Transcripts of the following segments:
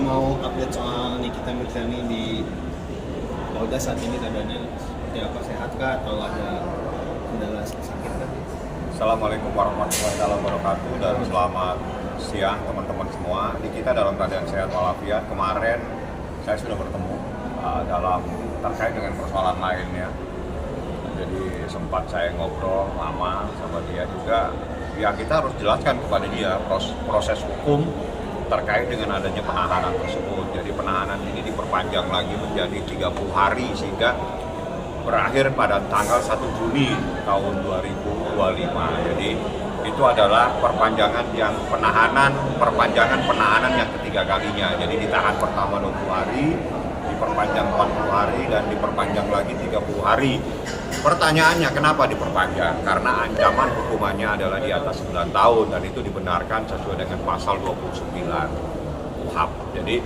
mau update soal Nikita Mirzani di Polda saat ini keadaannya seperti apa, sehat kah atau ada kendala sakit kah? Assalamualaikum warahmatullahi wabarakatuh dan selamat siang teman-teman semua. Nikita dalam keadaan sehat walafiat. Kemarin saya sudah bertemu dalam terkait dengan persoalan lainnya. Jadi sempat saya ngobrol lama sama dia juga. Ya kita harus jelaskan kepada dia proses hukum terkait dengan adanya penahanan tersebut. Jadi penahanan ini diperpanjang lagi menjadi 30 hari sehingga berakhir pada tanggal 1 Juni tahun 2025. Jadi itu adalah perpanjangan penahanan yang ketiga kalinya. Jadi ditahan pertama 20 hari, diperpanjang 40 hari dan diperpanjang lagi 30 hari. Pertanyaannya kenapa diperpanjang? Karena ancaman hukumannya adalah di atas 9 tahun dan itu dibenarkan sesuai dengan pasal 29 KUHP. Jadi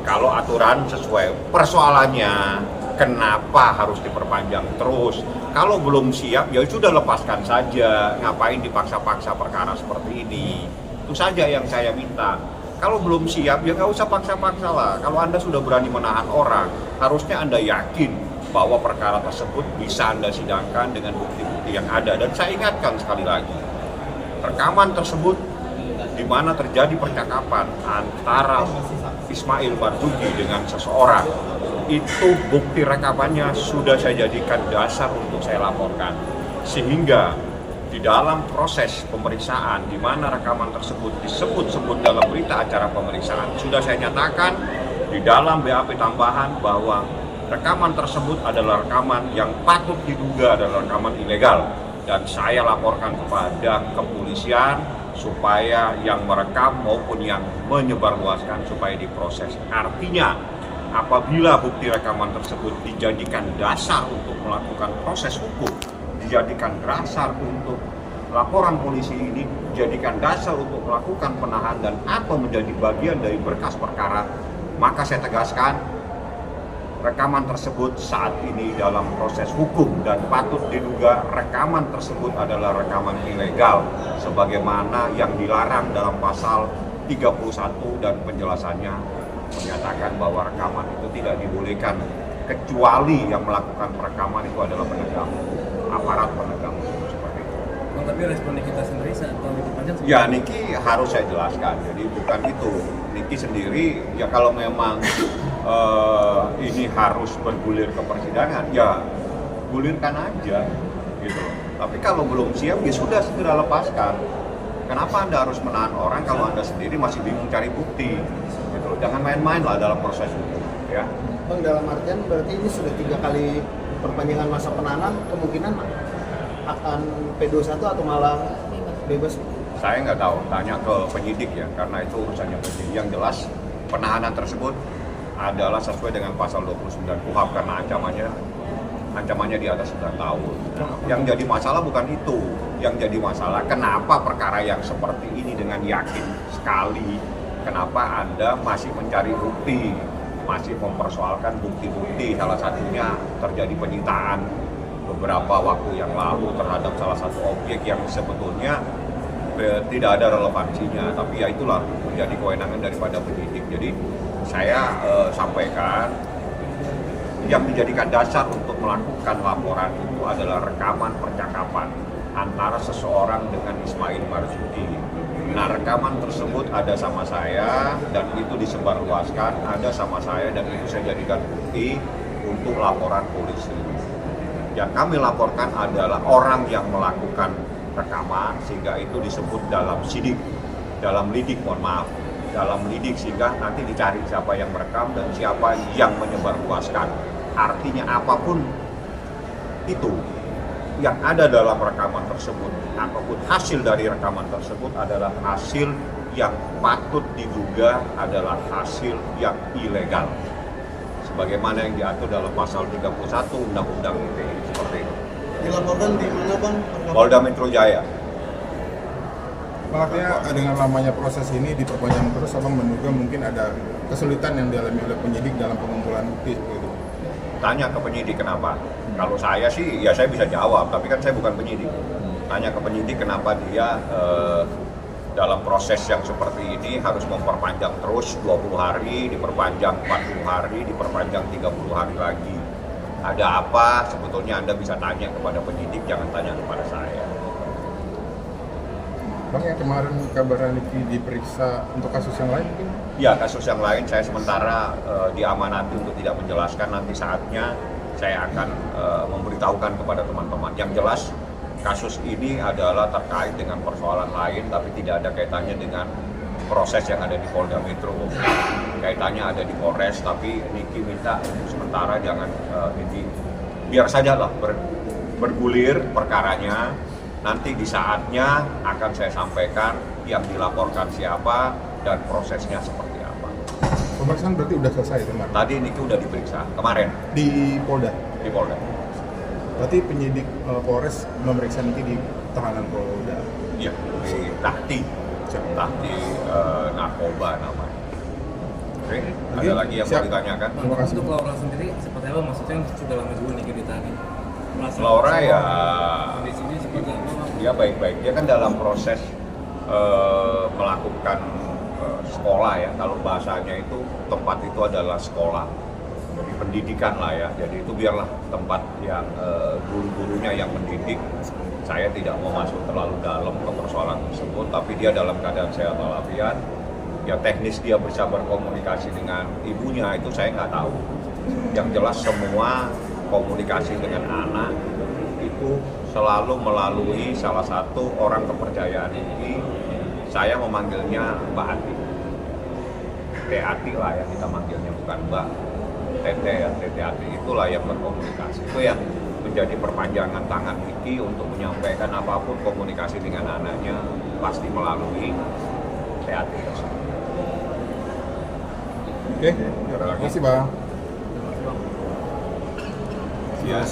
kalau aturan sesuai, persoalannya kenapa harus diperpanjang terus? Kalau belum siap ya sudah lepaskan saja, ngapain dipaksa-paksa perkara seperti ini? Itu saja yang saya minta. Kalau belum siap ya nggak usah paksa-paksa lah. Kalau Anda sudah berani menahan orang, harusnya Anda yakin bahwa perkara tersebut bisa Anda sidangkan dengan bukti-bukti yang ada. Dan saya ingatkan sekali lagi, rekaman tersebut di mana terjadi percakapan antara Ismail Marzuki dengan seseorang, itu bukti rekamannya sudah saya jadikan dasar untuk saya laporkan. Sehingga di dalam proses pemeriksaan di mana rekaman tersebut disebut-sebut dalam berita acara pemeriksaan, sudah saya nyatakan di dalam BAP tambahan bahwa rekaman tersebut adalah rekaman yang patut diduga adalah rekaman ilegal dan saya laporkan kepada kepolisian supaya yang merekam maupun yang menyebarluaskan supaya diproses. Artinya apabila bukti rekaman tersebut dijadikan dasar untuk melakukan proses hukum, dijadikan dasar untuk laporan polisi ini, dijadikan dasar untuk melakukan penahanan dan atau menjadi bagian dari berkas perkara, maka saya tegaskan rekaman tersebut saat ini dalam proses hukum dan patut diduga rekaman tersebut adalah rekaman ilegal sebagaimana yang dilarang dalam pasal 31 dan penjelasannya menyatakan bahwa rekaman itu tidak dibolehkan kecuali yang melakukan perekaman itu adalah penegak aparat penegak hukum seperti itu. Tapi respon Nikita sendiri atau diperpanjang? Ya Niki harus saya jelaskan, jadi bukan itu. Niki sendiri ya kalau memang ini harus bergulir ke persidangan, ya gulirkan aja gitu. Tapi kalau belum siap ya sudah segera lepaskan. Kenapa Anda harus menahan orang kalau Anda sendiri masih bingung cari bukti gitu. Jangan main-main lah dalam proses hukum ya. Bang, dalam artian berarti ini sudah 3 kali perpanjangan masa penahanan, kemungkinan akan P21 atau malah bebas? Saya nggak tahu, tanya ke penyidik ya, karena itu urusannya penyidik. Yang jelas penahanan tersebut adalah sesuai dengan pasal 29 KUHP karena ancamannya di atas 9 tahun. Yang jadi masalah bukan itu. Yang jadi masalah kenapa perkara yang seperti ini dengan yakin sekali, kenapa Anda masih mencari bukti, masih mempersoalkan bukti-bukti. Salah satunya terjadi penyitaan beberapa waktu yang lalu terhadap salah satu objek yang sebetulnya tidak ada relevansinya, tapi ya itulah menjadi kewenangan daripada penyidik. Jadi saya sampaikan yang dijadikan dasar untuk melakukan laporan itu adalah rekaman percakapan antara seseorang dengan Ismail Marzuki. Nah, rekaman tersebut ada sama saya dan itu disebarluaskan, ada sama saya dan itu saya jadikan bukti untuk laporan polisi. Yang kami laporkan adalah orang yang melakukan rekaman sehingga itu disebut dalam sidik, dalam lidik, dalam lidik sehingga nanti dicari siapa yang merekam dan siapa yang menyebarluaskan. Artinya apapun itu yang ada dalam rekaman tersebut, apapun hasil dari rekaman tersebut adalah hasil yang patut diduga adalah hasil yang ilegal. Sebagaimana yang diatur dalam pasal 31 Undang-Undang ITE seperti itu. Dilaporkan di mana Bang? Polda Metro Jaya. Makanya dengan lamanya proses ini diperpanjang terus, Abang menduga mungkin ada kesulitan yang dialami oleh penyidik dalam pengumpulan bukti gitu. Tanya ke penyidik kenapa. Kalau saya sih ya saya bisa jawab, tapi kan saya bukan penyidik. Tanya ke penyidik kenapa dia dalam proses yang seperti ini harus memperpanjang terus 20 hari, diperpanjang 40 hari, diperpanjang 30 hari lagi. Ada apa? Sebetulnya Anda bisa tanya kepada penyidik, jangan tanya kepada saya. Bang, yang kemarin kabar Niki diperiksa untuk kasus yang lain mungkin? Ya, kasus yang lain saya sementara diamanati untuk tidak menjelaskan. Nanti saatnya saya akan memberitahukan kepada teman-teman. Yang jelas kasus ini adalah terkait dengan persoalan lain, tapi tidak ada kaitannya dengan proses yang ada di Polda Metro. Kaitannya ada di Polres, tapi Niki minta sementara jangan ini, biar saja lah bergulir perkaranya. Nanti di saatnya akan saya sampaikan yang dilaporkan siapa dan prosesnya seperti apa. Pemeriksaan berarti udah selesai kemarin? Tadi Niki udah diperiksa kemarin Di Polda? di Polda. Berarti penyidik Polres memeriksa Niki di tahanan Polda? Iya, di Tahti narkoba namanya. Oke, ada lagi yang mau ditanyakan? Terima kasih. Untuk Laura sendiri seperti apa? Maksudnya sudah lama juga nih ditahan. Laura ya Kondisinya seperti apa? dia baik-baik. Dia kan dalam proses melakukan sekolah ya. Kalau bahasanya itu tempat itu adalah sekolah. Jadi pendidikan lah ya. Jadi itu biarlah tempat yang guru-gurunya yang mendidik. Saya tidak mau masuk terlalu dalam ke persoalan tersebut, tapi dia dalam keadaan sehat walafiat. Ya teknis dia bisa berkomunikasi dengan ibunya itu saya nggak tahu. Yang jelas semua komunikasi dengan anak itu selalu melalui salah satu orang kepercayaan ini. Saya memanggilnya Mbak Ati. Teh Ati lah ya kita manggilnya, bukan Mbak. Tete ya, Tete Ati itulah yang berkomunikasi. Itu yang menjadi perpanjangan tangan Niki untuk menyampaikan apapun komunikasi dengan anaknya pasti melalui Teh Ati tersebut. Oke, terima kasih Bang. Ya.